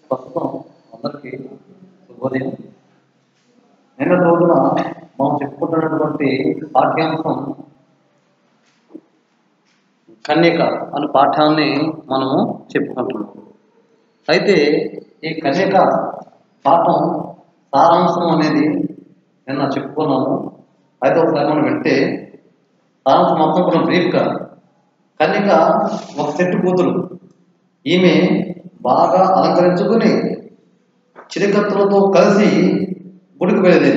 ప్రస్తుతం అందరికీ శుభోదయం. నిన్న రోజున మనం చెప్పుకుంటున్నటువంటి పాఠ్యాంశం కన్యక అనే పాఠాన్ని మనము చెప్పుకుంటున్నాం. అయితే ఈ కన్యక పాఠం సారాంశం అనేది నిన్న చెప్పుకున్నాము. అయితే ఒకసారి మనం వింటే సారాంశం మొత్తం కూడా బ్రీఫ్గా. కన్యక ఒక చెట్టు కూతురు. ఈమె బాగా అలంకరించుకుని చిరకత్తులతో కలిసి గుడికి వెళ్ళేది.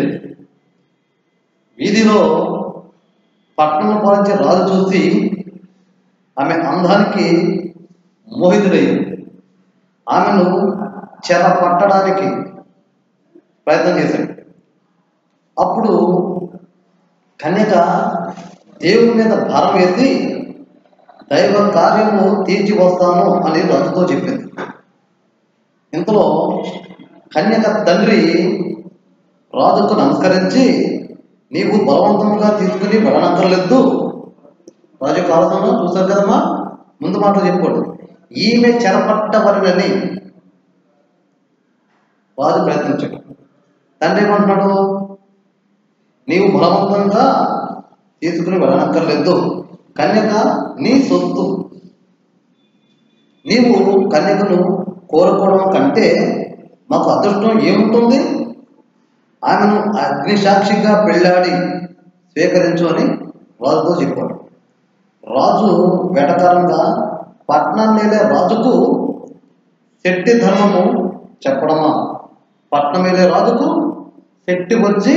వీధిలో పట్టణం పాలించే రాజు చూసి ఆమె అందానికి మోహితుడయ్యాడు. ఆమెను చెర పట్టడానికి ప్రయత్నం చేశాడు. అప్పుడు కన్యక దేవుని మీద భారం వేసి దైవ కార్యము తీర్చి వస్తాను అని రాజుతో చెప్పింది. ఇంతలో కన్యక తండ్రి రాజుకు నమస్కరించి, నీవు బలవంతంగా తీసుకుని వెళ్ళనక్కర్లేదు. రాజు యొక్క ఆలోచన చూశారు కదమ్మా, ముందు మాట చెప్పుకోండి. ఈమె చెరపట్టవలనని రాజు ప్రయత్నించాడు. తండ్రి ఏమంటున్నాడు? నీవు బలవంతంగా తీసుకుని వెళ్ళనక్కర్లేదు, కన్యక నీ సొత్తు. నీవు కన్యకను కోరుకోవడం కంటే మాకు అదృష్టం ఏముంటుంది? ఆమెను అగ్నిసాక్షిగా పెళ్ళాడి స్వీకరించు అని రాజుతో చెప్పాడు. రాజు వెటకారంగా, పట్నం వెళ్ళే రాజుకు శెట్టి ధర్మము చెప్పడమా? పట్నం వెళ్ళే రాజుకు శెట్టి వచ్చి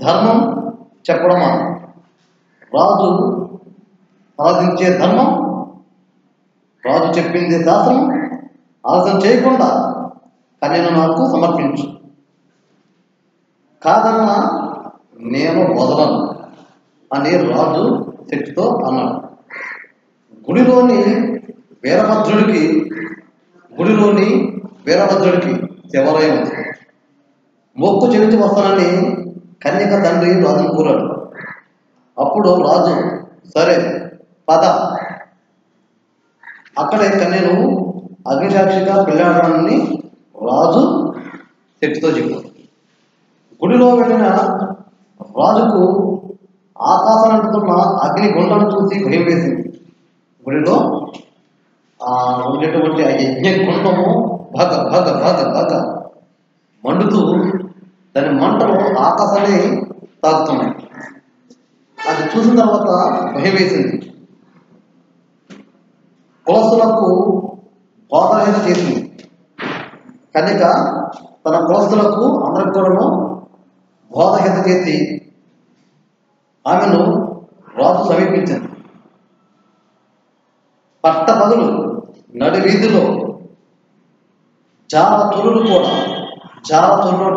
ధర్మం చెప్పడమా? రాజు సాధించే ధర్మం, రాజు చెప్పింది శాస్త్రం, ఆలస్యం చేయకుండా కన్యను నాకు సమర్పించు. కాదన్నా నేను వదలను అని రాజు శక్తితో అన్నాడు. గుడిలోని వీరభద్రుడికి శివాలయం ఉంది. మొక్కు చెల్లించి వస్తానని కన్యక తండ్రి రాజును కోరాడు. అప్పుడు రాజు, సరే పద, అక్కడే కన్యను అగ్నిసాక్షిగా పెళ్ళాడని రాజు శక్తితో చెప్పాడు. గుడిలో వెళ్ళిన రాజుకు ఆకాశానంటున్న అగ్ని గుండను చూసి భయం వేసింది. గుడిలో ఉండేటువంటి ఆ యజ్ఞ గుండము భగ భగ భగ భగ మండుతూ దాని మంటలు ఆకాశాన్ని తాకుతున్నాయి. అది చూసిన తర్వాత భయం వేసింది. కులస్తులకు బోధన చేసింది. కనుక తన కులస్తులకు అందరికి కూడాను బోధహిత చేసి ఆమెను రాజు సమీపించింది. పట్టపగలు నడి వీధిలో జార చోరులు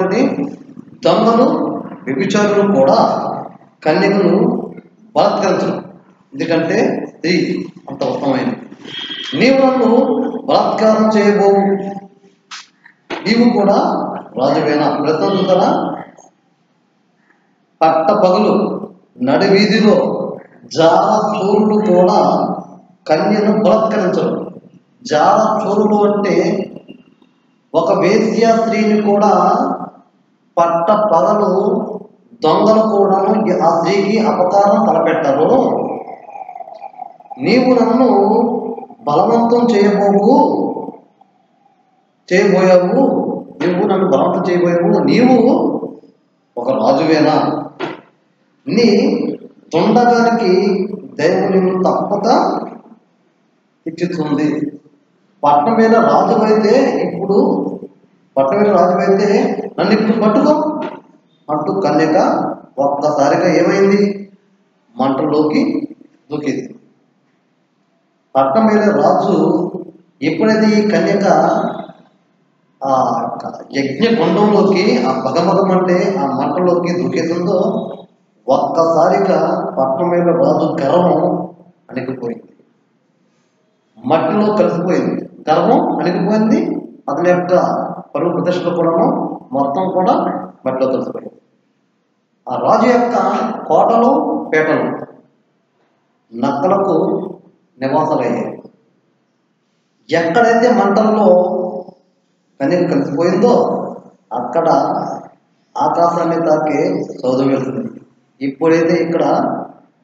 అంటే దొంగలు, వ్యభిచారులు కూడా కన్యకను బలాత్కరించరు. ఎందుకంటే స్త్రీ అంత ఉత్తమమైనది. నీవు నన్ను బలాత్కారం చేయబోవు, నీవు కూడా రాజువేనా? ప్రశ్న చూసారా? పట్టపగలు నడి వీధిలో జార చోరులు కూడా కన్యను బలాత్కరించరు. జార చోరులు అంటే ఒక వేశ్య స్త్రీని కూడా పట్టపగలు దొంగలు కూడా ఆ స్త్రీకి అపకారం తలపెట్టరు. నీవు నన్ను బలవంతం చేయబోయావు, నువ్వు నన్ను బలవంతం చేయబోయావు, నీవు ఒక రాజువేనా? నీ తుండగానికి దేవుని తప్పక ఇచ్చిస్తుంది. పట్టణం మీద రాజు అయితే నన్ను ఇప్పుడు పట్టుకో అంటూ కన్యక ఒక్కసారిగా ఏమైంది? మంటల్లోకి దూకేది. పట్టణం మీద రాజు ఎప్పుడైతే ఈ కన్యక ఆ యజ్ఞ గుండంలోకి, ఆ భగమగం అంటే ఆ మంటలోకి దూకేతుందో, ఒక్కసారిగా పట్టణం మీద రాజు గర్వం అణిగిపోయింది, మట్టిలో కలిసిపోయింది. గర్వం అణిగిపోయింది, అతని యొక్క పరువు ప్రతిష్టలు కూడాను మొత్తం కూడా మట్టిలో కలిసిపోయింది. ఆ రాజు యొక్క కోటలు, పేటలు నక్కలకు నివాసాలయ్యాయి. ఎక్కడైతే మంటల్లో కన్యక కలిసిపోయిందో అక్కడ ఆకాశాన్ని తాకే సౌధం వెళ్తుంది. ఇప్పుడైతే ఇక్కడ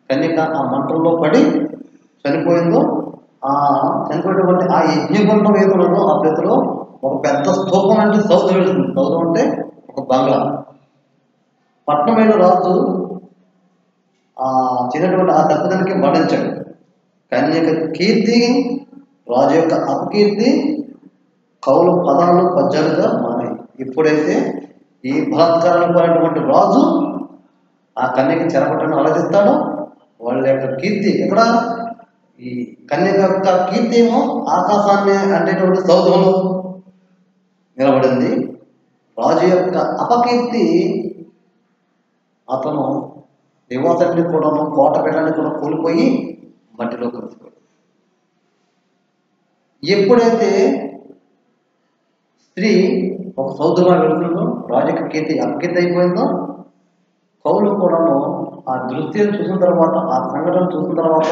కన్యక ఆ మంటల్లో పడి చనిపోయిందో, ఆ చనిపోయినటువంటి ఆ యజ్ఞగుండం ఏదో ఆ ప్లేసులో ఒక పెద్ద స్తూపం అంటే సౌధం వెళ్తుంది. సౌధం అంటే ఒక బంగ్లా. పట్నమైన రాజు ఆ చిన్నటువంటి ఆ తప్పిదానికి మరణించాడు. కన్యక కీర్తి, రాజు యొక్క అపకీర్తి కౌలు పదాలు పద్యాలుగా మారాయి. ఇప్పుడైతే ఈ బలాత్కారాలు పోయినటువంటి రాజు ఆ కన్యక చెరపట్టని ఆలోచిస్తాడు. వాళ్ళ యొక్క కీర్తి ఇక్కడ ఈ కన్యక యొక్క కీర్తి ఏమో ఆకాశాన్ని అంటేటువంటి సౌధంలో నిలబడింది. రాజు యొక్క అపకీర్తి అతను నివాసాన్ని కూడా కోట పెట్టడానికి కూడా కోల్పోయి మట్టిలో కలిసిపోయాడు. ఎప్పుడైతే స్త్రీ ఒక సౌధంగా వెళుతుందో, రాజు యొక్క కీర్తి అపకీర్తి అయిపోయిందో, కౌలు కూడాను ఆ దృశ్యం చూసిన తర్వాత, ఆ సంఘటన చూసిన తర్వాత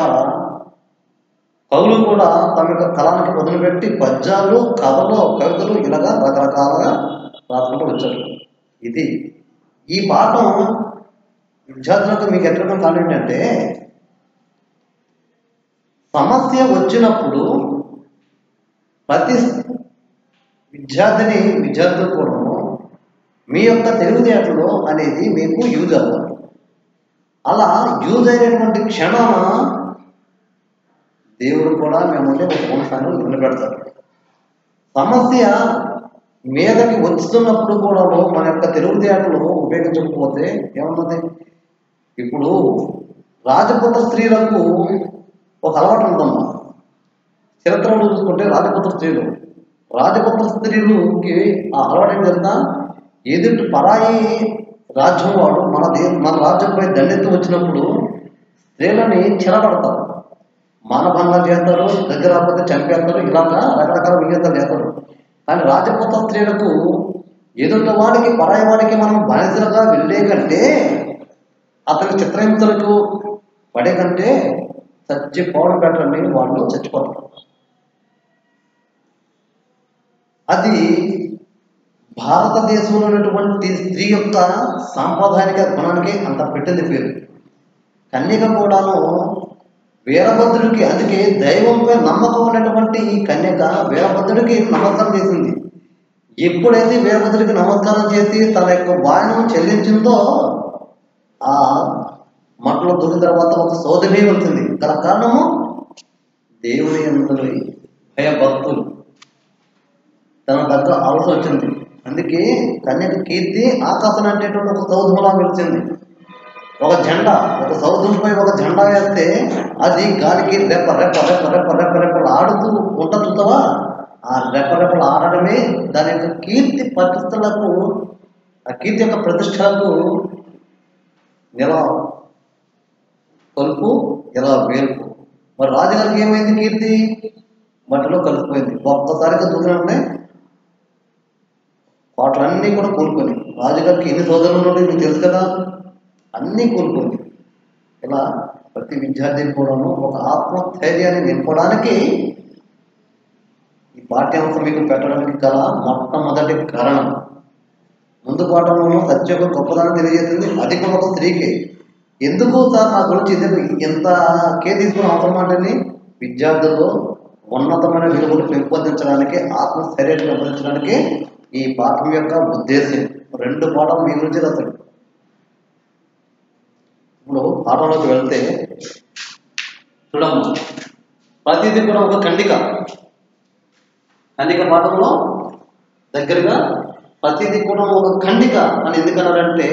కవులు కూడా తమ యొక్క కళానికి వదిలిపెట్టి పద్యాలు, కథలు, కవితలు ఇలాగా రకరకాలుగా రాసుకుంటూ వచ్చారు. ఇది ఈ పాఠం విద్యార్థులకు మీకు ఎట్లా కాలేంటంటే, సమస్య వచ్చినప్పుడు ప్రతి విద్యార్థులు కూడా మీ యొక్క తెలివితేటలు అనేది మీకు యూజ్ అవ్వాలి. అలా యూజ్ అయినటువంటి క్షణం దేవుడు కూడా మిమ్మల్ని ఒక వంశాన్ని నిలబెడతారు. సమస్య మీదకి వస్తున్నప్పుడు కూడా మన యొక్క తెలివితేటలు ఉపయోగించకపోతే ఏమన్నది? ఇప్పుడు రాజపుత్ర స్త్రీలకు ఒక అలవాటు ఉందమ్మా. చరిత్రలో చూసుకుంటే రాజపుత్ర స్త్రీలుకి ఆ అలవాటు ఏం తెలుసా? ఎదుటి పరాయి రాజ్యం వాడు మన రాజ్యంపై దండెత్తు వచ్చినప్పుడు స్త్రీలని చెరబడతారు, మానభంగం చేస్తారు, దగ్గర రాకపోతే చంపేస్తారు, ఇలాగా రకరకాల విజేతాలు చేస్తారు. కానీ రాజపుత్ర స్త్రీలకు ఎదుటి వాడికి పరాయి వాడికి మనం బానిసలుగా వెళ్ళే కంటే, అతని చిత్రహింసలకు పడే కంటే చచ్చిపోవడం పెట్టండి, వాళ్ళు చచ్చిపోతారు. అది భారతదేశంలో ఉన్నటువంటి స్త్రీ యొక్క సాంప్రదాయిక గుణానికి అంత పెట్టింది పేరు. కన్యక కూడాను వీరభద్రుడికి, అందుకే దైవంపై నమ్మకం ఉన్నటువంటి ఈ కన్యక వీరభద్రుడికి నమస్కారం చేసింది. ఎప్పుడైతే వీరభద్రుడికి నమస్కారం చేసి తన యొక్క వాయనం చెల్లించిందో, ఆ మట్టలో దొరికిన తర్వాత ఒక సోదరి వెళ్తుంది. గల కారణము దేవుని యందు భయభక్తులు, తన దగ్గర ఆలోచన వచ్చింది. అందుకే కన్యక కీర్తి ఆకాశం అంటేటువంటి ఒక సౌధంలా వెలిచింది. ఒక జెండా, ఒక సౌధంపై ఒక జెండా వేస్తే అది గాలికి రెప్పలు ఆడుతూ ఉంట చూస్తావా? ఆ రెప్పలు ఆడడమే దాని యొక్క కీర్తి ప్రతిష్టలకు, ఆ కీర్తి యొక్క ప్రతిష్టలకు ఎలా కలుపు, ఎలా వేలుపు. మరి రాజుగారికి ఏమైంది? కీర్తి మట్టిలో కలిసిపోయింది. ఒక్కసారిగా దూరంలోనే వాటిలన్నీ కూడా కోల్పోయి, రాజుగారికి ఎన్ని సోదరులు ఉంటాయి మీకు తెలుసు కదా, అన్నీ కోల్పోయింది. ఇలా ప్రతి విద్యార్థిని కూడాను ఒక ఆత్మస్థైర్యాన్ని నింపడానికి ఈ పాఠ్యాంశం మీకు పెట్టడానికి గల మొట్టమొదటి కారణం. ముందు పాఠంలో సత్య యొక్క గొప్పదాన్ని తెలియజేస్తుంది, అది కూడా ఒక స్త్రీకి. ఎందుకు సార్ నా గురించి ఎంత కేర్ తీసుకుని అవసరం అంటే, విద్యార్థుల్లో ఉన్నతమైన విలువలు పెంపొందించడానికి, ఆత్మస్థైర్యాన్ని పెంపొందించడానికి ఈ పాఠం యొక్క ఉద్దేశం. 2 పాఠాలు మీ గురించి రాశాడు. ఇప్పుడు పాఠంలోకి వెళ్తే చూడమ్మ, ప్రతిదీ కూడా ఒక ఖండిక పాఠంలో దగ్గరగా ప్రతిదీ కూడా ఒక ఖండిక అని ఎందుకన్నారంటే,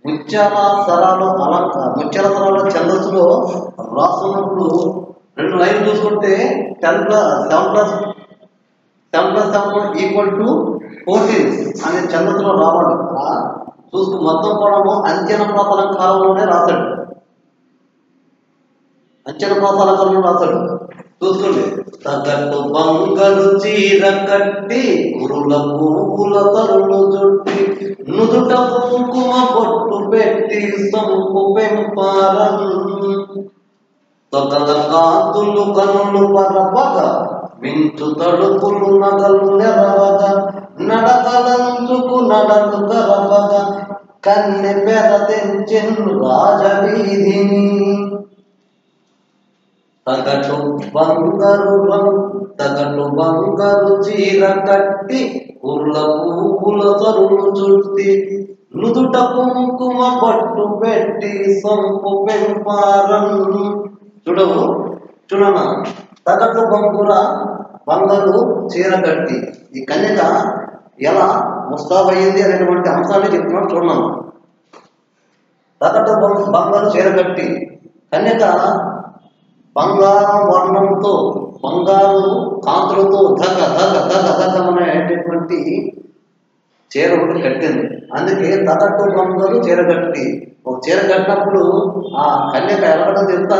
ముత్యాల సరాలు ఛందస్సులో రాస్తున్నప్పుడు 2 లైన్లు చూసుకుంటే 7+7=14 అనే ఛందస్సులో రావాలి. చూసుకు మొత్తం కూడా అంత్యనప్రాతలంకారంలోనే రాశాడు. చూసుకోండి. తగ్గట్టు బంగారు చీర కట్టి, కురుల పువ్వుల తరులు జుట్టి, నుదుట కుంకుమ పొట్టు పెట్టి, సొంపు పెంపారం, తొగల కాతులు కనులు పరపగ, మించు తడుపులు నగలు నెరవగా నడకలంచుకు నడలు గరవగా కన్నె పెర తెంచెను రాజవీధిని తగటు బంగారు చీర కట్టి ఉర్ల పువ్వుల తరులు చుట్టి నుదుట కుంకుమ పట్టు పెట్టి సొంపు పెంపారం చూడనా తగటు బంగారు చీర కట్టి ఈ కన్యక ఎలా ముస్తాబయ్యింది అనేటువంటి అంశాన్ని చెప్తున్నాడు చూడన్నాను. తగటు బంగారు చీర కట్టి కన్యక బంగారం వర్ణంతో బంగారు కాంతులతో అనేటటువంటి చీర ఒకటి కట్టింది. అందుకే తగట్టు బంగారు చీర కట్టి ఒక చీర కట్టినప్పుడు ఆ కన్యక ఎలాగో తెలుసా,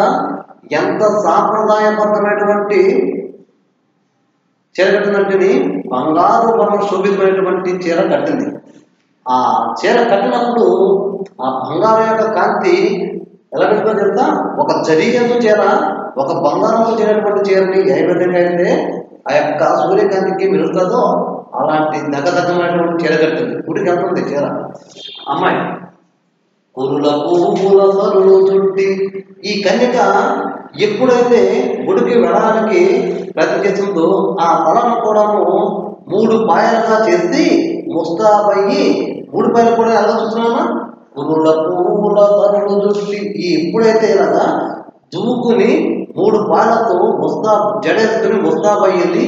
ఎంత సాంప్రదాయబద్ధమైనటువంటి చీర కట్టినట్టుని బంగారు వర్ణం శోభితమైనటువంటి చీర కట్టింది. ఆ చీర కట్టినప్పుడు ఆ బంగారం యొక్క కాంతి ఎలా పెట్టుకో తెలుసా, ఒక జరీయంతో చీర ఒక బంగారంతో చేరినటువంటి చీరని ఏ విధంగా అయితే ఆ యొక్క సూర్యకాంతికి మెరుస్తుందో అలాంటి దగదగమైనటువంటి చీర కట్టింది. గుడికి వెళ్తుంది చీర అమ్మాయి కురుల పువ్వుల సరులు చుట్టి. ఈ కన్యక ఎప్పుడైతే గుడికి వెళ్ళడానికి ప్రయత్నం చేస్తుందో ఆ తలను కూడాను 3 పాయలుగా చేసి ముస్తాబయ్యి 3 పాయలు కూడా ఎలా చూస్తున్నామా, కురుల పువ్వుల సరులు చుట్టి. ఎప్పుడైతే ఇలాగా దువ్వుకుని 3 పాయలతో జడేసుకుని ముస్తాబయ్యింది.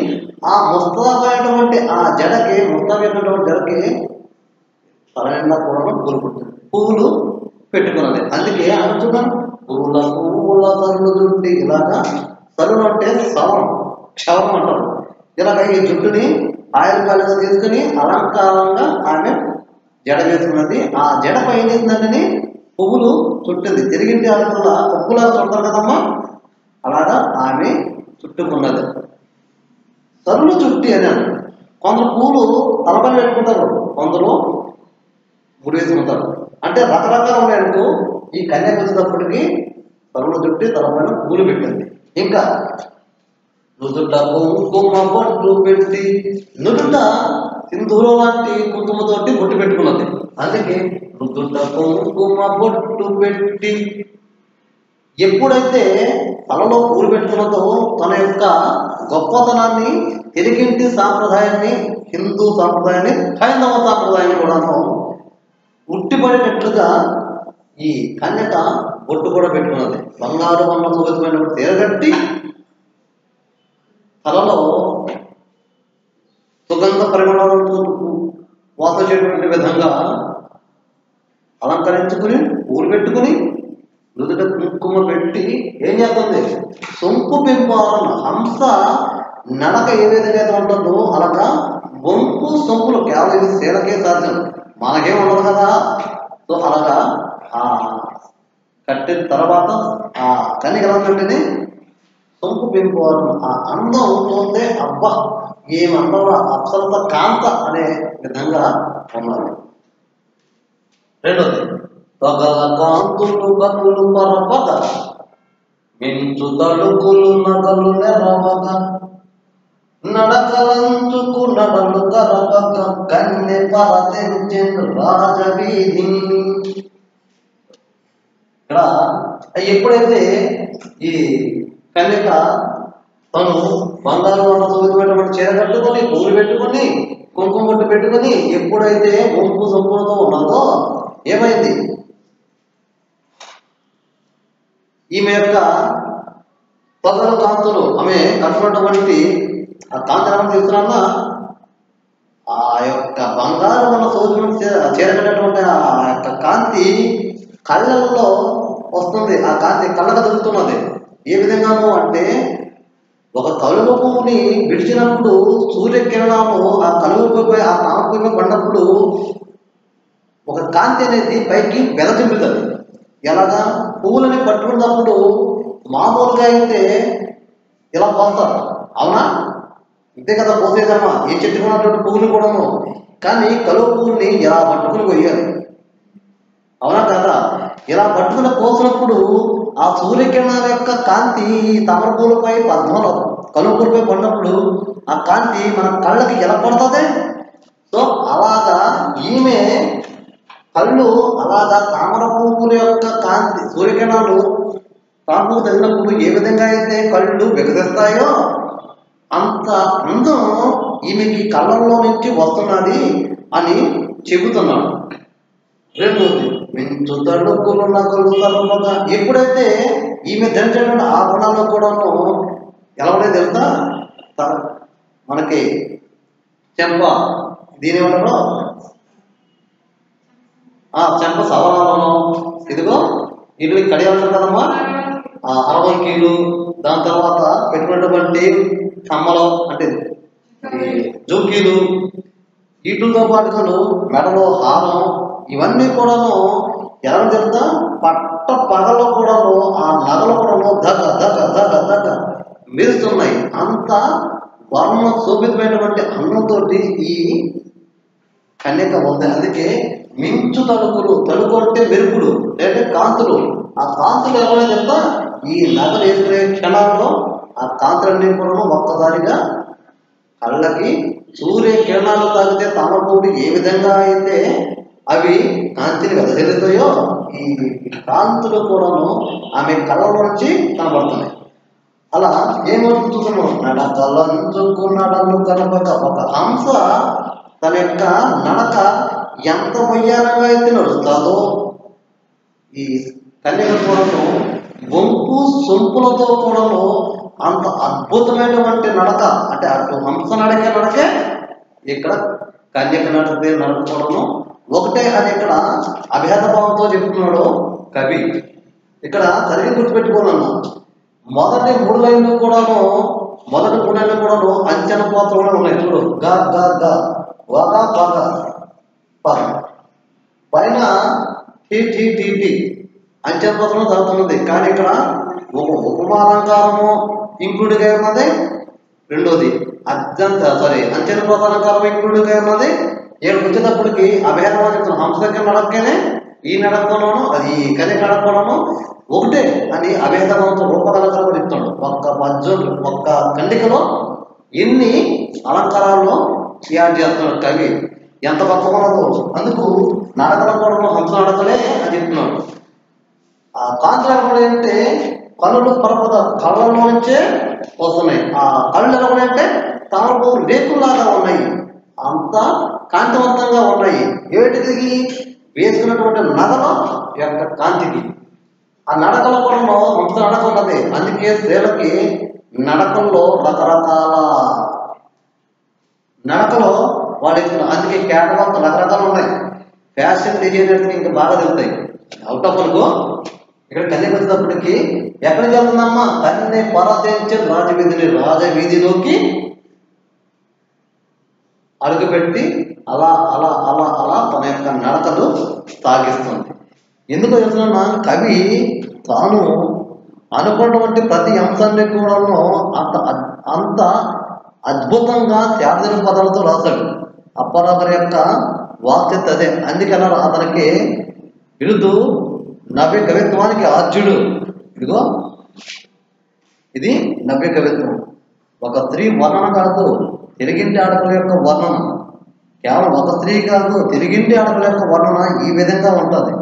ఆ ముస్తాబైనటువంటి ఆ జడకి సరైన కూడా పువ్వులు పెట్టుకున్నది. అందుకే అంటున్నాను పువ్వుల సరులు చుట్టి. ఇలాగా సరులు అంటే క్షవరం అంటారు. ఇలాగ ఈ జుట్టుని పాయలుగా తీసుకుని అలంకారంగా ఆమె జడ వేసుకున్నది. ఆ జడ పైన ఏంటంటే పువ్వులు చుట్టింది. తిరిగింటి ఆడుతున్న పువ్వులాగా చుడతారు కదమ్మా, అలాగా ఆమె చుట్టుకున్నది. సరులు చుట్టి అని కొందరు పూలు తలపైన పెట్టుకుంటారు, కొందరు ముడి వేసుకుంటారు. అంటే రకరకాలు ఉన్నాయనుకో. ఈ కన్యకు వచ్చినప్పటికీ సరులు చుట్టి తలపైన పూలు పెట్టింది. ఇంకా నుదుట కుంకుమ బొట్టు పెట్టి, నుదుట సింధూరం లాంటి కుంకుమతోటి బొట్టు పెట్టుకున్నది. అందుకే నుదుట కుంకుమ బొట్టు పెట్టి. ఎప్పుడైతే తలలో పూలు పెట్టుకున్నదో తన యొక్క గొప్పతనాన్ని, తెలుగింటి సాంప్రదాయాన్ని, హిందూ సాంప్రదాయాన్ని, హైందవ సాంప్రదాయాన్ని కూడాను ఉట్టిపడేటట్లుగా ఈ కన్యక బొట్టు కూడా పెట్టుకున్నది. బంగారు వల్ల శోభితమైన తీరగట్టి తలలో సుగంధ పరిమళాలతో వాసన చేయటువంటి విధంగా అలంకరించుకుని పూలు పెట్టుకుని నుదుట కుంకుమ పెట్టి ఏం చేస్తుంది, సొంపు పెంపాలన్న హంస నడక ఏ విధంగా ఉంటుందో అలాగా బొంపు సొంపులు కేవలం ఇది శీలకే సాధ్యం, మనకేం ఉండదు కదా. సో అలాగా ఆ కట్టిన తర్వాత ఆ కన్యకలంటే సొంపు పెంపాలన్న ఆ అందం చూస్తే అబ్బా ఏమందం, అప్సరత కాంత అనే విధంగా ఉన్నారు. రెండోది పగల కాంతులు కన్నులు పరపగ మించు తడుకులు నగలు నెరవగా నడకలంచుకు నడలు గరవక కన్నె పర తెంచెను రాజవీధిని. ఇక్కడ ఎప్పుడైతే ఈ కన్యక తను బంగారు వంట శోభితమైనటువంటి చీర కట్టుకొని పూలు పెట్టుకొని కుంకుమ బొట్టు పెట్టుకొని ఎప్పుడైతే ముంపు సొంపులతో ఉన్నదో ఏమైంది, ఈమె యొక్క పగల కాంతులు ఆమె కట్టుకున్నటువంటి ఆ కాంతి తీసుకున్నా ఆ యొక్క బంగారు వల్ల చేరగలిగినటువంటి ఆ యొక్క కాంతి కళ్ళల్లో వస్తుంది. ఆ కాంతి కళ్ళకు దొరుకుతున్నది. ఏ విధంగాను అంటే ఒక కలువ పువ్వుని విడిచినప్పుడు సూర్యకిరణాలు ఆ కలువ పువ్వుపై ఆ తామపువ్వు పడినప్పుడు ఒక కాంతి అనేది పైకి వెదజంపుతుంది. ఎలాగా పువ్వులని పట్టుకున్నప్పుడు మామూలుగా అయితే ఇలా పోస్తారు, అవునా? ఇంతే కదా పోసేదమ్మా ఏ చెట్టుకున్నటువంటి పువ్వుని కూడాను. కానీ కలువ పువ్వుని ఇలా పట్టుకుని పోయాలి, అవునా కదా? ఇలా పట్టుకుని పోసినప్పుడు ఆ సూర్యకిరణాల యొక్క కాంతి తమర పూలపై పద్మలో కలుపుపై పడినప్పుడు ఆ కాంతి మన కళ్ళకి ఎలా పడుతుంది. సో అలాగా ఈమె కళ్ళు అలాగా తామర పువ్వుల యొక్క కాంతి సూర్యకిరణాలు తాము తగినప్పుడు ఏ విధంగా అయితే కళ్ళు వికసిస్తాయో అంత అందం ఈమెకి కళ్ళల్లో నుంచి వస్తున్నది అని చెబుతున్నాడు. రెండోది మించు తడుకులు నగలు తరువాత ఎప్పుడైతే ఈమె ధరించిన ఆ గుణాలు కూడాను ఎలా ఉన్నాయి తెలుసా. మనకి చెంప దీని వల్ల చెంప సవరాలను ఇదిగో ఇవి కడియాలు కదమ్మా 60 కీలు. దాని తర్వాత పెట్టుకున్నటువంటి కమ్మలు అంటే జోకీలు వీటితో పాటుగాను మెడలో హారం ఇవన్నీ కూడాను ఎలా తెలుసా పట్ట పగలో కూడాను ఆ నగలు కూడాను దగ దగ దగ దగ మెరుస్తున్నాయి. అంత వర్ణ శోభితమైనటువంటి అన్నంతో ఈ కన్యక ఉంది. అందుకే మించు తలుపులు, తలుపు అంటే మెరుపులు లేదా కాంతులు. ఆ కాంతులు ఎవరో చెప్తా ఈ నగలు వేసుకునే క్షణాల్లో ఆ కాంతులన్నీ కూడా ఒక్కసారిగా కళ్ళకి సూర్య కిరణాలు తాగితే తామరపువ్వులు ఏ విధంగా అయితే అవి కాంతిని వెదజల్లుతాయో ఈ కాంతులు కూడాను ఆమె కళ్ళలో నుంచి కనబడుతున్నాయి. అలా ఏమవుతుంది చూస్తున్నాం. నడకలంచుకున్నడలు కనపక ఒక హంస తన యొక్క నడక ఎంత వయ్యారంగా అయితే నడుస్తుందో ఈ కన్యక కూడాను వంపు సొంపులతో కూడాను అంత అద్భుతమైనటువంటి నడక. అంటే అటు హంస నడకే ఇక్కడ కన్యక నడకపోవడము ఒకటే అని ఇక్కడ అభేద భావంతో చెప్తున్నాడు కవి. ఇక్కడ సరిగ్గా గుర్తుపెట్టుకోనన్నా మొదటి 3 లైన్లు కూడాను అంచన పాత్రలు ఉన్నాయి. చూడు గా గా గా వగా పగ పగ పైన టీ టీ టీ టీ అంచన పాత్రలు జరుగుతున్నది. కానీ ఇక్కడ ఒక ఉపమాలంకారము ఇంక్లూడ్గా ఉన్నది. రెండోది అంచన పాత్రాలంకారం ఇంక్లూడ్గా ఉన్నది. ఏడు వచ్చేటప్పటికి అభేదం చెప్తున్నాను. హంస దగ్గర నడకనే ఈ నడకలోను అది కన్యక నడకలోను ఒకటే అని అభేదవంతో రూపకలంకారం చెప్తున్నాడు. ఒక్క ఖండికలో ఎన్ని అలంకారాల్లో యాడ్ చేస్తున్నాడు కవి. ఎంత గొప్పకున్నదో అందుకు నడకలంకారంలో హంస నడకలే అని చెప్తున్నాడు. ఆ కాంతి అంటే కళ్ళు కళ్ళలో నుంచే వస్తున్నాయి. ఆ కళ్ళు ఎలా ఉన్నాయంటే తామరపు రేకుల్లాగా ఉన్నాయి. అంత కాంతివంతంగా ఉన్నాయి. ఏటికి వేసుకున్నటువంటి నగల యొక్క కాంతికి. ఆ నడకలో కూడా హంస నడక ఉన్నది. అందుకే స్త్రీలకి నడకల్లో రకరకాల నడకలో వాళ్ళు అందుకే కేటవాక్ రకరకాలు ఉన్నాయి. ఫ్యాషన్ డిజైనర్స్కి ఇంకా బాగా తెలుస్తాయి. అవుట్ ఆఫ్ అనుకో ఇక్కడ కన్యక వచ్చేటప్పటికి ఎక్కడికి వెళ్తుందమ్మా కన్య పరదేంచే రాజవీధిలోకి అడుగుపెట్టి అలా అలా అలా అలా తన యొక్క నడకలు సాగిస్తుంది. ఎందుకు చెప్తున్నా కవి తాను అనుకున్నటువంటి ప్రతి అంశాన్ని కూడా అంత అద్భుతంగా త్యాగజన పదాలతో రాశాడు. అప్పరాకర్ యొక్క వాక్యత అదే. అందుకన్నా అతనికి బిరుదు నవ్య కవిత్వానికి ఆద్యుడు. ఇదిగో ఇది నవ్య కవిత్వం. ఒక స్త్రీ వర్ణన కాదు, తిరిగింటి ఆడపిల్ల యొక్క వర్ణన. కేవలం ఒక స్త్రీ కాదు, తిరిగింటి ఆడపిల్ల యొక్క వర్ణన ఈ విధంగా ఉంటుంది.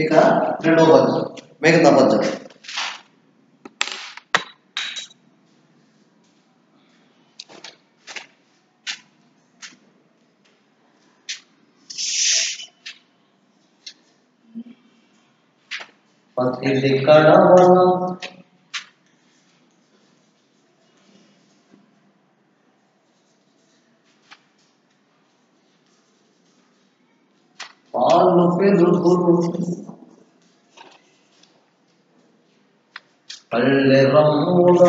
ఇక రెండవ పద్యం, మిగతా పద్యం. పతిలి కడవల పాలు పెరుగులు పల్లె రమ్ముల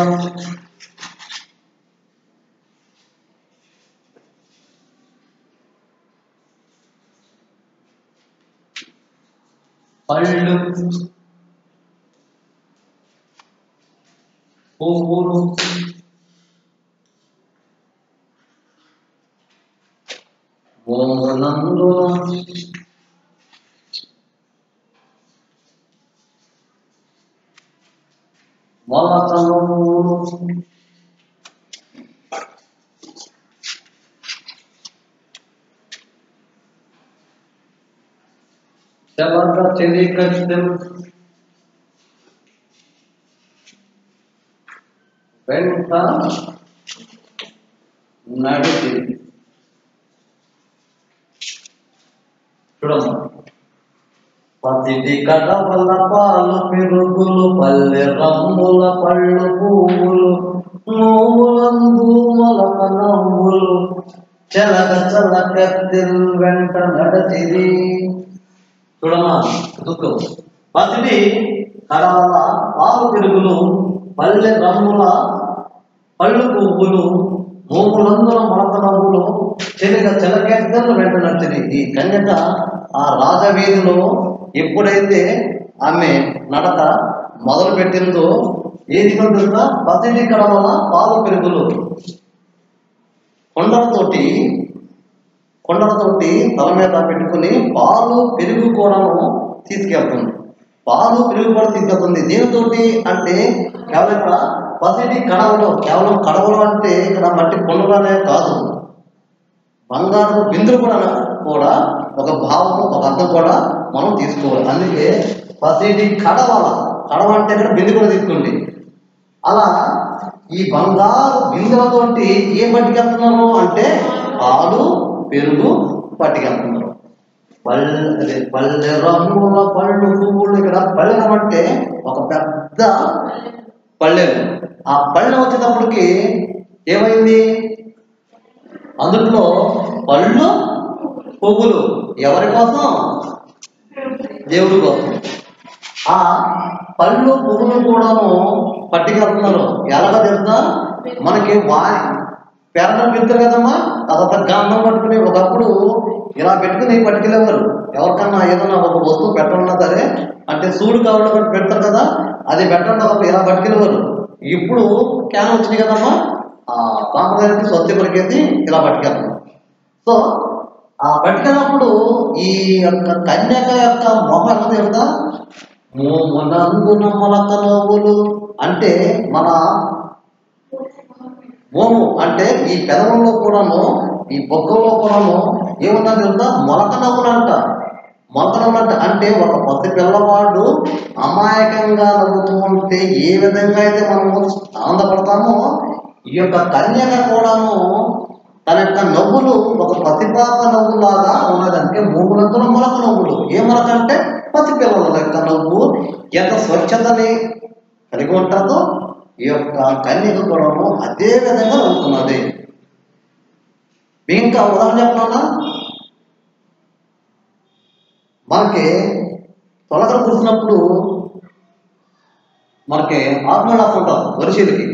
పళ్ళు పువ్వులు మోనందున మొలకలు చలక చెలికత్తెం వెంట నడిచి. చూడమ్మా, పసిటి కడవల పాలు పెరుగులు పల్లె రమ్ముల పళ్ళు పువ్వులు నవ్వులందు మొలక నవ్వులు చలక చలకత్తెల్ వెంట నడచిది. చూడమ్మా, దుఃఖం. పసిటి కడవల పాలు పెరుగులు పల్లె రమ్ముల పళ్ళు పువ్వులు మోములందుల మొలక నవ్వులు చెలకెత్తెలు వెంట నడిచింది. ఈ కన్యక ఆ రాజవీధిలో ఎప్పుడైతే ఆమె నడక మొదలు పెట్టిందో ఏది తెలుసా? పసిటి కడవల పాలు పెరుగులు కొండలతోటి తల మీద పెట్టుకుని పాలు పెరుగు కూడాను తీసుకెళ్తుంది. పాలు పెరుగు కూడా తీసుకెళ్తుంది. దీనితోటి అంటే కేవలం ఇక్కడ పసిటి కడవలు, కేవలం కడవలు అంటే ఇక్కడ మట్టి కొండలనే కాదు, బంగారు బిందులు కూడా ఒక భావము, ఒక అర్థం కూడా మనం తీసుకోవాలి. అందుకే పసిటి కడవ అంటే ఇక్కడ బిందు కూడా తీసుకోండి. అలా ఈ బంగారు బిందులతోటి ఏం పట్టుకెళ్తున్నారు అంటే పాలు పెరుగు పట్టుకెళ్తున్నారు. పల్లె రంగుల పళ్ళు పువ్వులు. ఇక్కడ పళ్ళెం అంటే ఒక పెద్ద పళ్ళెం. ఆ పళ్ళెం వచ్చేటప్పటికి ఏమైంది? అందులో పళ్ళు పువ్వులు ఎవరి కోసం? దేవుడి కోసం. ఆ పళ్ళు పువ్వులు కూడాను పట్టుకెళ్తున్నారు. ఎలాగో తెలుసా? మనకి పేరంటం పెడతారు కదమ్మా, అదొక గంధం పట్టుకుని ఒకప్పుడు ఇలా పెట్టుకుని పట్టుకెళ్ళేవారు. ఎవరికన్నా ఏదన్నా ఒక వస్తువు పెట్టాలన్నా సరే, అంటే సూడు కావాలి పెడతారు కదా, అది పెట్టండి ఒకప్పుడు ఇలా పట్టుకెళ్ళేవారు. ఇప్పుడు క్యాన్ వచ్చినాయి కదమ్మా, ఆ సాంప్రదాయానికి స్వచ్ఛ పరిగెత్తి ఇలా పట్టుకెళ్తాం. సో ఆ పట్టుకెళ్ళినప్పుడు ఈ యొక్క కన్యక యొక్క మొహం ఎలా తెలుసా? మోమునందున మొలక నవ్వులు అంటే మన మోము అంటే ఈ పెదవుల్లో కూడాను, ఈ బొగ్గల్లో కూడాను ఏమన్నా తెలుసా? మొలక నవ్వులు అంట. మొలక నవ్వులు అంటే ఒక పసి పిల్లవాడు అమాయకంగా నవ్వుతూ ఉంటే ఏ విధంగా అయితే మనము ఆనందపడతామో, ఈ యొక్క కన్యక కూడాను తన యొక్క నవ్వులు ఒక పసిపాప నవ్వులాగా ఉన్నది. అంటే మూగులంతుల మొలక నవ్వులు. ఏ మొలక అంటే పసిపిల్లల యొక్క నవ్వు ఎంత స్వచ్ఛతని కలిగి ఉంటుందో ఈ యొక్క కన్యక కూడాను అదే విధంగా నవ్వుతున్నది. ఇంకా ఉదాహరణ చెప్పాలా? మనకి తొలగలు కురిసినప్పుడు మనకి ఆత్మలు వస్తుంటారు, వరిశీలకి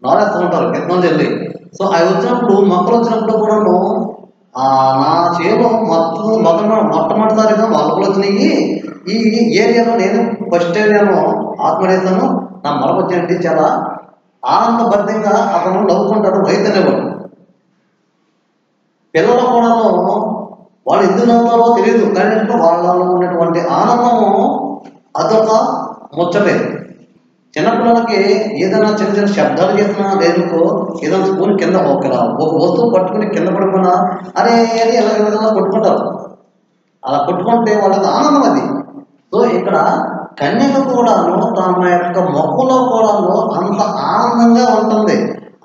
నారేస్తూ ఉంటారు విత్తనాలు వెళ్ళి. సో అవి వచ్చినప్పుడు, మొక్కలు వచ్చినప్పుడు కూడాను నా చేలో మొట్టమొదటిసారిగా మొలకలు వచ్చినాయి. ఈ ఏరియాలో నేను ఫస్ట్ ఏరియాలో ఆత్మడేసాను, నా మొలక వచ్చినట్టు చాలా ఆనందభరితంగా అతను నవ్వుకుంటాడు రైతు అనేవాడు. పిల్లలు కూడాను వాళ్ళు ఎందుకు నవ్వుతారో తెలియదు, కానీ వాళ్ళలో ఉన్నటువంటి ఆనందము అదొక ముచ్చటే. చిన్నపిల్లలకి ఏదైనా చిన్న చిన్న శబ్దాలు చేసినా, లేదుకో ఏదైనా స్కూల్ కింద ఒక వస్తువు పట్టుకుని కింద పడుకున్నా అరే అని ఎలా విధంగా కొట్టుకుంటారు. అలా కొట్టుకుంటే వాళ్ళకి ఆనందం అది. సో ఇక్కడ కన్యక కూడాను తన యొక్క మొక్కలో కూడాను అంత ఆనందంగా ఉంటుంది,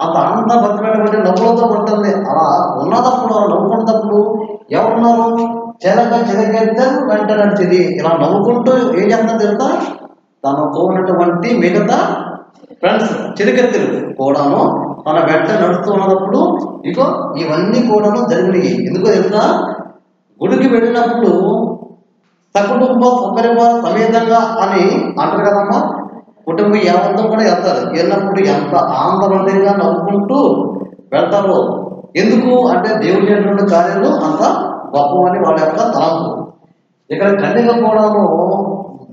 అంత ఆనందపడినటువంటి నవ్వులతో ఉంటుంది. అలా ఉన్నదప్పుడు, నవ్వుకున్నప్పుడు ఎవరున్నారు? చెలకెత్తెలు వెంట నడిచింది. ఇలా నవ్వుకుంటూ ఏం చేస్తున్నా తెలుసా? తనతో ఉన్నటువంటి మిగతా ఫ్రెండ్స్ చిలికెత్తెలు కూడాను తన వెంట నడుస్తూ ఉన్నప్పుడు ఇగో ఇవన్నీ కూడాను జరిగినాయి. ఎందుకో తెలుసా? గుడికి వెళ్ళినప్పుడు సకుటుంబ సపరివార సమేతంగా అని అంటారు కదమ్మా. కుటుంబం యావత్తం కూడా వెళ్తారు. వెళ్ళినప్పుడు ఎంత ఆనందవంతంగా నవ్వుకుంటూ వెళ్తారు. ఎందుకు అంటే దేవుడు చేసినటువంటి కార్యాలు అంత గొప్పవని వాళ్ళ యొక్క తలంపు. ఇక్కడ కన్యక కూడాను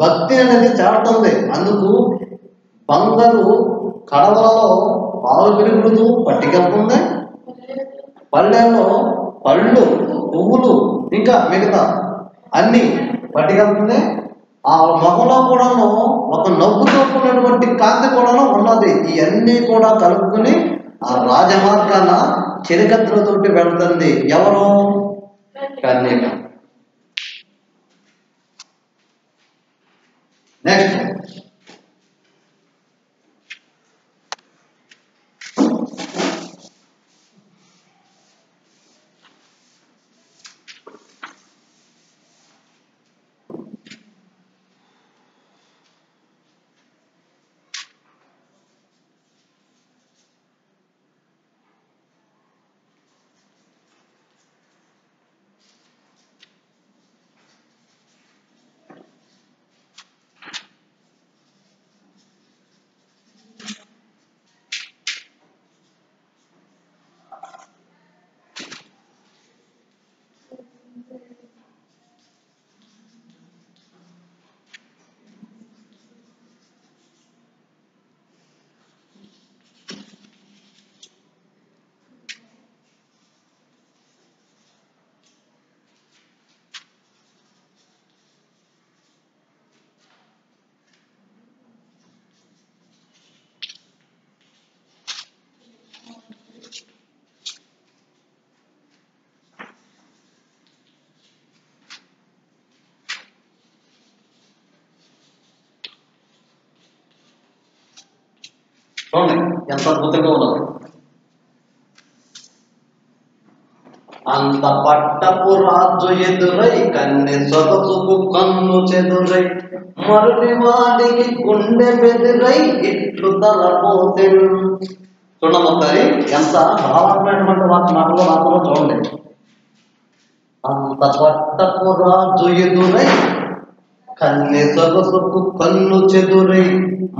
భక్తి అనేది చాటుతుంది. అందుకు బంగారు కడవలలో పాలు పెరుగుతూ పట్టుకెళ్తుంది, పళ్ళెల్లో పళ్ళు పువ్వులు ఇంకా మిగతా అన్ని పట్టుకెళ్తుంది. ఆ మొహంలో కూడాను ఒక నవ్వుతో కూడినటువంటి కాంతి కూడాను ఉన్నది. ఇవన్నీ కూడా కలుపుకుని ఆ రాజమార్గాన చెలికత్తెలతోటి వెళ్తుంది. ఎవరు? కన్యక. నెక్స్ట్ చూడండి ఎంత అద్భుతంగా ఉన్నది. అంత పట్టపు రాజు ఎదురై కన్నె సొగసుకు కన్ను చెదురై మరుని వాడికి గుండె బెదిరై ఇట్లు తలపోతెను. చూడండి ఒకసారి ఎంత భావమైనటువంటి మాటలో మాత్రమే చూడండి. అంత పట్టపు రాజు ఎదురై కన్నె సొగసుకు కన్ను చెదురై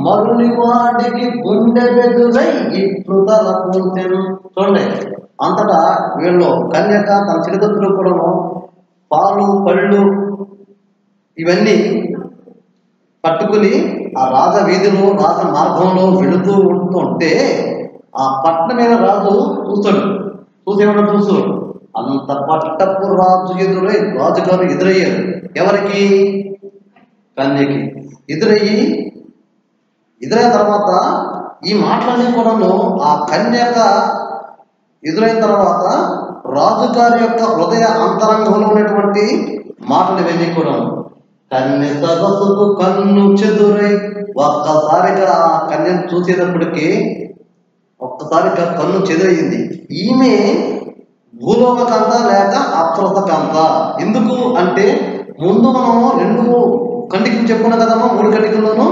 మరుని వాడికి గుండె బెదురై ఇట్లు తలపోతెను. చూడండి అంతటా వీళ్ళు కన్యక తన చిరుదత్తులు కూడాను పాలు పళ్ళు ఇవన్నీ పట్టుకుని ఆ రాజ వీధిలో రాజ మార్గంలో వెళుతూ ఉంటుంటే ఆ పట్టణమైన రాజు చూసేమన్నా చూస్తూ అంత పట్టపు రాజు ఎదురై రాజుగారు ఎదురయ్యారు. ఎవరికి? కన్యకి ఎదురైన తర్వాత ఈ మాటలన్నీ కూడాను ఆ కన్యక ఎదురైన తర్వాత రాజుగారి యొక్క హృదయ అంతరంగంలో ఉన్నటువంటి మాటలు ఇవన్నీ కూడా కన్య సొగసుకు కన్ను చెదురై ఒక్కసారిగా ఆ కన్యను చూసేటప్పటికి ఒక్కసారిగా కన్ను చెదురయ్యింది. ఈమె భూలోక కాంత లేక అప్సరస కాంత. ఎందుకు అంటే ముందు మనం 2 ఖండికలు చెప్పుకున్నాం కదమ్మా, 3 ఖండికల్లోనూ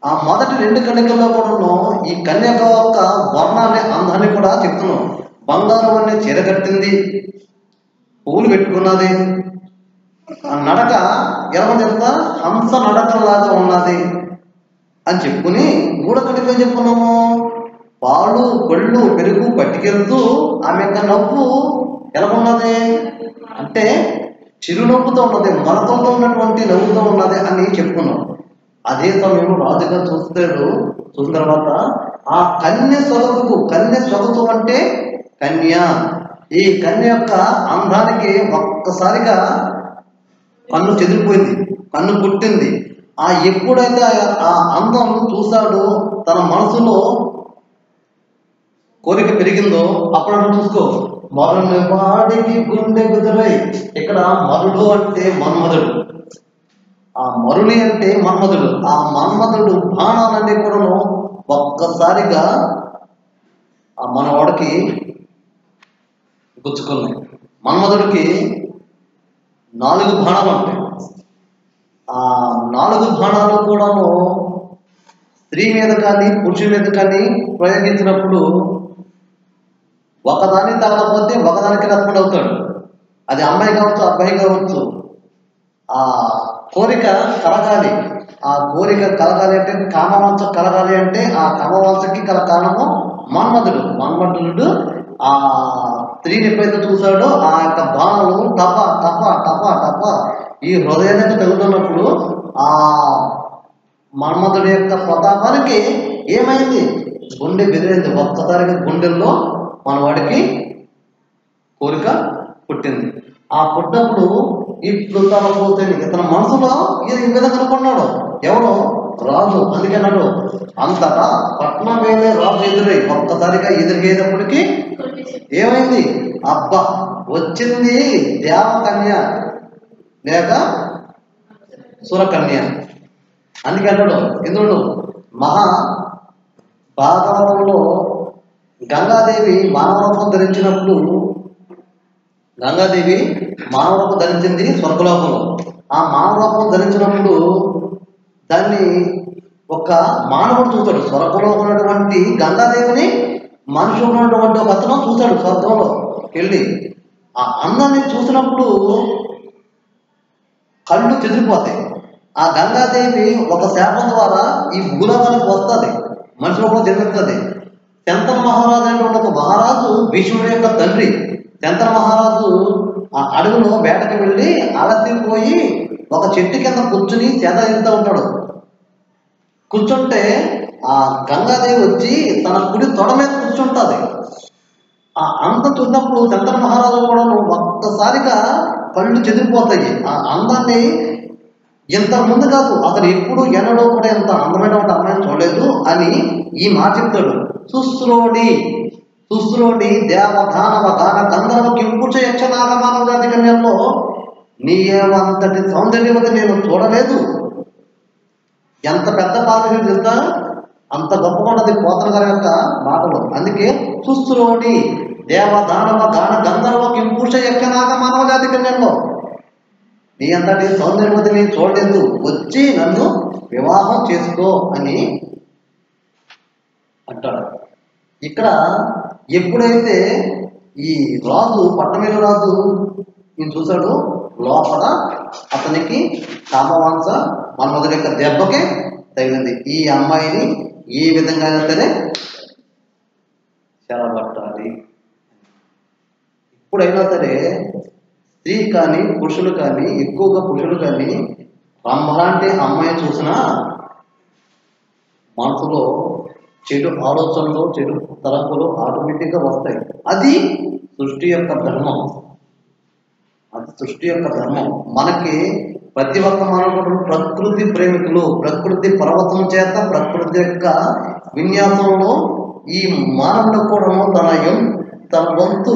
ఆ మొదటి 2 ఖండికల్లో కూడా ఈ కన్యక యొక్క వర్ణాన్ని అందాన్ని కూడా చెప్తున్నాం. బంగారం అనే చీర కట్టింది, పువ్వులు పెట్టుకున్నది, ఆ నడక ఎలా చెప్తా హంస నడకలాగా ఉన్నది అని చెప్పుకుని 3వ ఖండికలో చెప్పుకున్నాము. పాలు పళ్ళు పెరుగు పట్టుకెళ్తూ ఆమె యొక్క నవ్వు ఎలా ఉన్నది అంటే చిరునవ్వుతో ఉన్నది, మరతలతో ఉన్నటువంటి నవ్వుతో ఉన్నది అని చెప్పుకున్నాం. అదే సమయంలో రాజుగారు చూసిన తర్వాత ఆ కన్య సొగసు అంటే కన్య, ఈ కన్య యొక్క అందానికి ఒక్కసారిగా కన్ను చెదిరిపోయింది, కన్ను పుట్టింది. ఎప్పుడైతే ఆ అందం చూశాడో తన మనసులో కోరిక పెరిగిందో అప్పుడు చూసుకో మరుని వాడికి గుండె బెదురై. ఇక్కడ మరుడు అంటే మన్మధుడు, ఆ మరుని అంటే మన్మధుడు. ఆ మన్మధుడు బాణాలన్నీ కూడా ఒక్కసారిగా ఆ మనవాడికి గుచ్చుకున్నాయి. మన్మధుడికి 4 బాణాలు ఉంటాయి. ఆ 4 బాణాలు కూడాను స్త్రీ మీద కానీ పురుషుడి మీద కానీ ప్రయోగించినప్పుడు ఒకదాన్ని తగలకపోతే ఒకదానికి రెస్పాండ్ అవుతాడు. అది అమ్మాయి కావచ్చు, అబ్బాయి కావచ్చు. ఆ కోరిక కలగాలి, అంటే కామవాంఛ కలగాలి అంటే ఆ కామవాంఛకి గల కారణము మన్మధుడు. ఆ స్త్రీని ఎప్పుడైతే చూశాడో ఆ యొక్క బాణాలు టప టప టప టప ఈ హృదయానికి తగులుతున్నప్పుడు ఆ మన్మధుడి యొక్క ప్రతాపానికి ఏమైంది? గుండె బెదిరింది. ఒక్కసారిగా గుండెల్లో మనవాడికి కోరిక పుట్టింది. ఆ పుట్టినప్పుడు ఇట్లు తలపోతే ఇతని మనసులో ఈ విధంగా అనుకున్నాడు. ఎవడో రాజు. అందుకన్నాడు అంతటా పట్నం వేలే రాజు ఎదురై ఒక్కసారిగా ఎదురుగేటప్పటికి ఏమైంది? అబ్బా వచ్చింది దేవకన్య లేక సురకన్య. అందుకే అంటాడు ఇంద్రుడు మహా భాగవతంలో గంగాదేవి మానవ రూపం ధరించినప్పుడు, గంగాదేవి మానవ రూపం ధరించింది స్వర్గలోకంలో. ఆ మానవ రూపం ధరించినప్పుడు దాన్ని ఒక మానవుడు చూశాడు. స్వర్గంలో ఉన్నటువంటి గంగాదేవిని మనిషి ఉన్నటువంటి ఒక అతను చూశాడు స్వర్గంలో వెళ్ళి. ఆ అందాన్ని చూసినప్పుడు కళ్ళు చెదిరిపోతాయి. ఆ గంగాదేవి ఒక శాపం ద్వారా ఈ భూలోకానికి వస్తుంది, మనిషి రూపంలో జన్మిస్తుంది. శంతన మహారాజు అనేటువంటి ఒక మహారాజు భీష్ముడి యొక్క తండ్రి. శంతన మహారాజు ఆ అడవిలో వేటకి వెళ్ళి అలసిపోయి ఒక చెట్టు కింద కూర్చుని చేత ఇస్తూ ఉంటాడు. కూర్చుంటే ఆ గంగాదేవి వచ్చి తన కుడి తొడ మీద కూర్చుంటుంది. ఆ అంత చూసినప్పుడు శంతన మహారాజు కూడా ఒక్కసారిగా కళ్ళు చెదిరిపోతాయి. ఆ అందాన్ని ఇంత ముందు కాదు, అతను ఎప్పుడు ఎన్నడూ కూడా ఇంత అందమైనటువంటి అమ్మాయిని చూడలేదు అని ఈ మాట చెప్తాడు. శుశ్రోణి శుశ్రోణి దేవదానవ గాన గంధర్వ కింపుచ యక్షనాగ మానవ జాతి కన్యల్లో నీయేమంతటి సౌందర్యవతి నేను చూడలేదు. ఎంత పెద్ద పాదవి తెలుసా, అంత గొప్పగా ఉన్నది పోతన గారి యొక్క మాటలు. అందుకే శుశ్రోణి దేవదానవ గాన గంధర్వ కింపుచ యక్షనాగ మానవ జాతి కన్యల్లో నీ అంతటి సౌందర్యవతిని చూడలేదు, వచ్చి నన్ను వివాహం చేసుకో అని అంటాడు. ఇక్కడ ఎప్పుడైతే ఈ రాజు పట్టమీద రాజు నేను చూశాడు, లోపల అతనికి కామవాంస మన్మధుడి యొక్క దెబ్బకి తగిలింది. ఈ అమ్మాయిని ఏ విధంగా అయినా సరే చెరబట్టాలి. ఇప్పుడైనా సరే స్త్రీ కానీ పురుషులు కానీ, ఎక్కువగా పురుషులు కానీ రంభ లాంటి అమ్మాయిని చూసినా మనసులో చెడు ఆలోచనలు, చెడు తలంపులు ఆటోమేటిక్గా వస్తాయి. అది సృష్టి యొక్క ధర్మం. అది సృష్టి యొక్క ధర్మం. మనకి ప్రతి ఒక్క మానవుడు ప్రకృతి ప్రేమికులు. ప్రకృతి పర్వతం చేత ప్రకృతి యొక్క విన్యాసంలో ఈ మానవుడు కూడా తన వంతు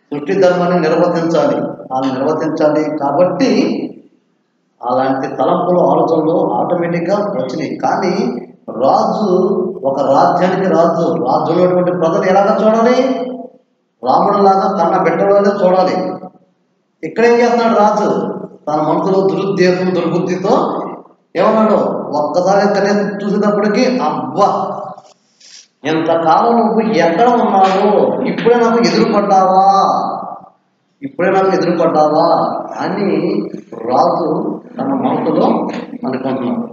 సృష్టి ధర్మాన్ని నిర్వర్తించాలి. అలా నిర్వర్తించాలి కాబట్టి అలాంటి తలంపులు, ఆలోచనలు ఆటోమేటిక్గా వచ్చినాయి. కానీ రాజు ఒక రాజ్యానికి రాజు ఉన్నటువంటి ప్రజలు ఎలాగా చూడాలి? రాముడిలాగా కన్న బిడ్డలోనే చూడాలి. ఇక్కడేం చేస్తున్నాడు రాజు? తన మనసులో దురుద్దేశం, దుర్బుద్ధితో ఏమన్నాడు? ఒక్కసారి కనీసం చూసేటప్పటికి అబ్బా ఎంతకాలం నువ్వు ఎక్కడ ఉన్నావు, ఇప్పుడే నాకు ఎదురుపడ్డావా అని రాజు తన మనసులో అనుకుంటున్నాడు.